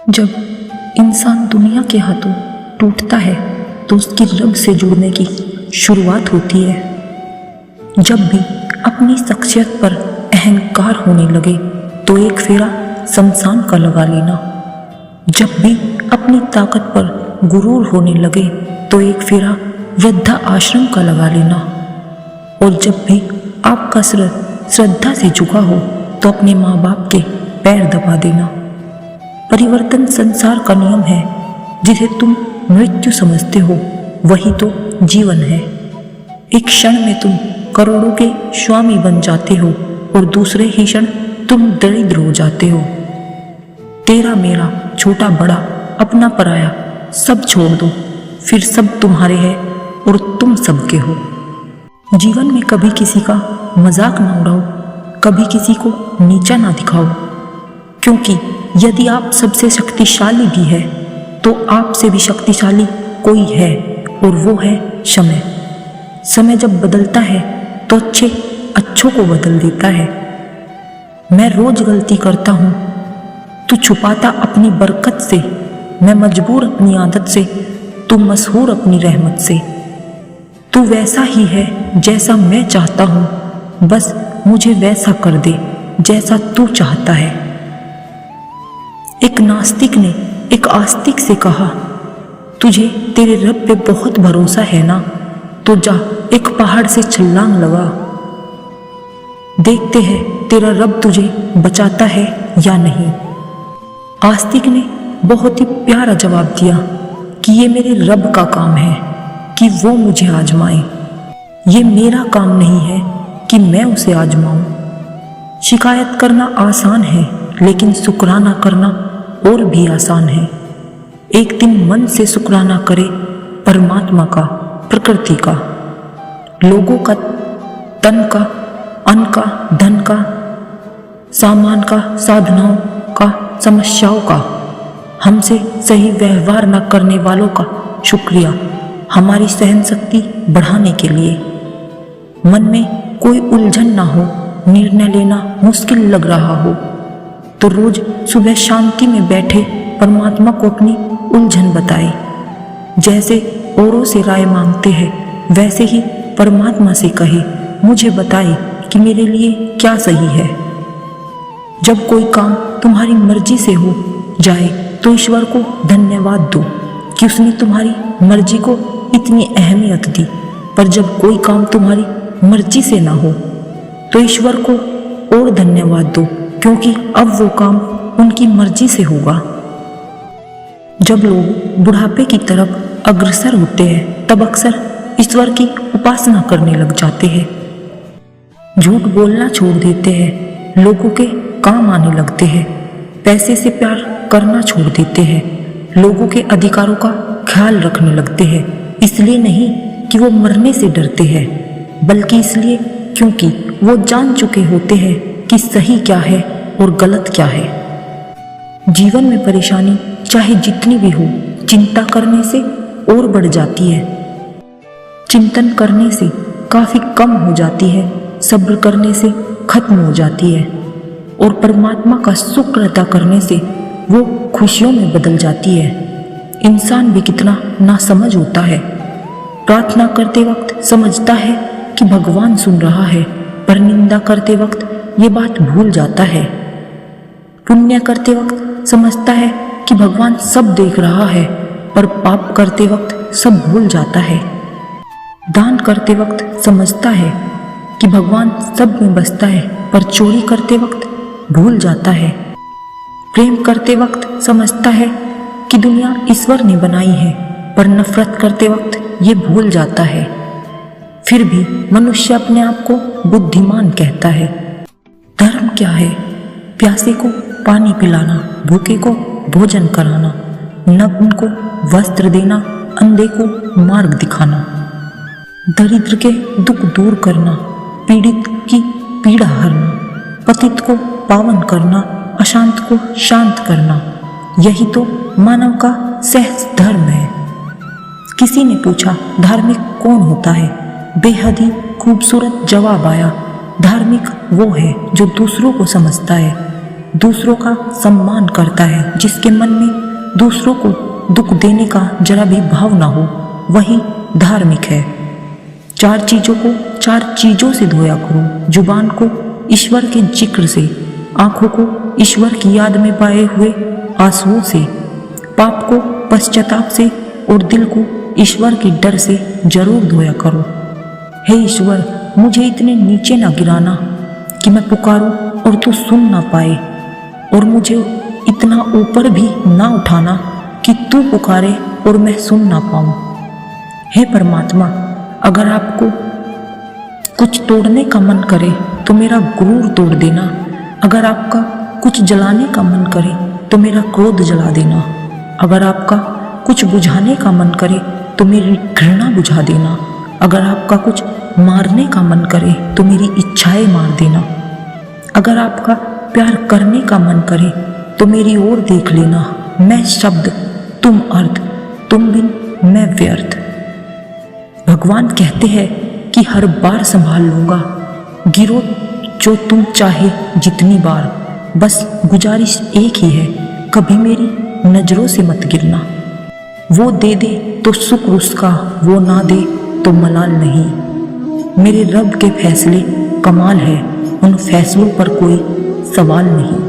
जब इंसान दुनिया के हाथों टूटता है तो उसकी रब से जुड़ने की शुरुआत होती है। जब भी अपनी शख्सियत पर अहंकार होने लगे तो एक फेरा शमशान का लगा लेना। जब भी अपनी ताकत पर गुरूर होने लगे तो एक फेरा वृद्धा आश्रम का लगा लेना। और जब भी आपका सिर श्रद्धा से झुका हो तो अपने माँ बाप के पैर दबा देना। परिवर्तन संसार का नियम है। जिसे तुम मृत्यु समझते हो वही तो जीवन है। एक क्षण में तुम करोड़ों के स्वामी बन जाते हो और दूसरे ही क्षण तुम दरिद्र हो जाते हो। तेरा मेरा छोटा बड़ा अपना पराया सब छोड़ दो, फिर सब तुम्हारे है और तुम सबके हो। जीवन में कभी किसी का मजाक ना उड़ाओ, कभी किसी को नीचा ना दिखाओ, क्योंकि यदि आप सबसे शक्तिशाली भी है तो आपसे भी शक्तिशाली कोई है और वो है समय। समय जब बदलता है तो अच्छे अच्छों को बदल देता है। मैं रोज गलती करता हूँ, तू छुपाता अपनी बरकत से। मैं मजबूर अपनी आदत से, तू मशहूर अपनी रहमत से। तू वैसा ही है जैसा मैं चाहता हूँ, बस मुझे वैसा कर दे जैसा तू चाहता है। एक नास्तिक ने एक आस्तिक से कहा, तुझे तेरे रब पे बहुत भरोसा है ना, तो जा एक पहाड़ से छलांग लगा, देखते हैं तेरा रब तुझे बचाता है या नहीं। आस्तिक ने बहुत ही प्यारा जवाब दिया कि ये मेरे रब का काम है कि वो मुझे आजमाए, ये मेरा काम नहीं है कि मैं उसे आजमाऊं। शिकायत करना आसान है लेकिन शुक्राना करना और भी आसान है। एक दिन मन से शुक्राना करे परमात्मा का, प्रकृति का, लोगों का, तन का, अन्न का, धन का, सामान का, साधनाओं का, समस्याओं का। हमसे सही व्यवहार न करने वालों का शुक्रिया हमारी सहन शक्ति बढ़ाने के लिए। मन में कोई उलझन ना हो, निर्णय लेना मुश्किल लग रहा हो तो रोज सुबह शांति में बैठे परमात्मा को अपनी उलझन बताए। जैसे औरों से राय मांगते हैं वैसे ही परमात्मा से कहे, मुझे बताए कि मेरे लिए क्या सही है। जब कोई काम तुम्हारी मर्जी से हो जाए तो ईश्वर को धन्यवाद दो कि उसने तुम्हारी मर्जी को इतनी अहमियत दी। पर जब कोई काम तुम्हारी मर्जी से ना हो तो ईश्वर को और धन्यवाद दो, क्योंकि अब वो काम उनकी मर्जी से होगा। जब लोग बुढ़ापे की तरफ अग्रसर होते हैं तब अक्सर ईश्वर की उपासना करने लग जाते हैं। झूठ बोलना छोड़ देते हैं, लोगों के काम आने लगते हैं, पैसे से प्यार करना छोड़ देते हैं, लोगों के अधिकारों का ख्याल रखने लगते हैं। इसलिए नहीं कि वो मरने से डरते हैं, बल्कि इसलिए क्योंकि वो जान चुके होते हैं कि सही क्या है और गलत क्या है। जीवन में परेशानी चाहे जितनी भी हो, चिंता करने से और बढ़ जाती है, चिंतन करने से काफी कम हो जाती है, सब्र करने से खत्म हो जाती है और परमात्मा का शुक्र अदा करने से वो खुशियों में बदल जाती है। इंसान भी कितना नासमझ होता है। प्रार्थना करते वक्त समझता है कि भगवान सुन रहा है, पर निंदा करते वक्त ये बात भूल जाता है। पुण्य करते वक्त समझता है कि भगवान सब देख रहा है, पर पाप करते वक्त सब भूल जाता है। दान करते वक्त समझता है कि भगवान सब में बसता है, पर चोरी करते वक्त भूल जाता है। प्रेम करते वक्त समझता है कि दुनिया ईश्वर ने बनाई है, पर नफरत करते वक्त ये भूल जाता है। फिर भी मनुष्य अपने आप को बुद्धिमान कहता है। धर्म क्या है? प्यासे को पानी पिलाना, भूखे को भोजन कराना, नग्न को वस्त्र देना, अंधे को मार्ग दिखाना, दरिद्र के दुख दूर करना, पीड़ित की पीड़ा हरना, पतित को पावन करना, अशांत को शांत करना। यही तो मानव का सहज धर्म है। किसी ने पूछा, धार्मिक कौन होता है? बेहद ही खूबसूरत जवाब आया, धार्मिक वो है जो दूसरों को समझता है, दूसरों का सम्मान करता है, जिसके मन में दूसरों को दुख देने का जरा भी भाव ना हो, वही धार्मिक है। चार चीजों से धोया करो, जुबान को ईश्वर के जिक्र से, आंखों को ईश्वर की याद में बहाए हुए आंसुओं से, पाप को पश्चाताप से और दिल को ईश्वर के डर से जरूर धोया करो। हे ईश्वर, मुझे इतने नीचे ना गिराना कि मैं पुकारूं और तू सुन ना पाए, और मुझे इतना ऊपर भी ना उठाना कि तू पुकारे और मैं सुन ना पाऊं। हे परमात्मा, अगर आपको कुछ तोड़ने का मन करे तो मेरा गुरूर तोड़ देना, अगर आपका कुछ जलाने का मन करे तो मेरा क्रोध जला देना, अगर आपका कुछ बुझाने का मन करे तो मेरी घृणा बुझा देना, अगर आपका कुछ मारने का मन करे तो मेरी इच्छाएं मार देना, अगर आपका प्यार करने का मन करे तो मेरी ओर देख लेना। मैं शब्द, तुम अर्थ, तुम बिन मैं व्यर्थ। भगवान कहते हैं कि हर बार संभाल लूंगा, गिरो जो तुम चाहे जितनी बार, बस गुजारिश एक ही है, कभी मेरी नजरों से मत गिरना। वो दे दे तो शुक्र उसका, वो ना दे तो मलाल नहीं। मेरे रब के फैसले कमाल है, उन फैसलों पर कोई सवाल नहीं।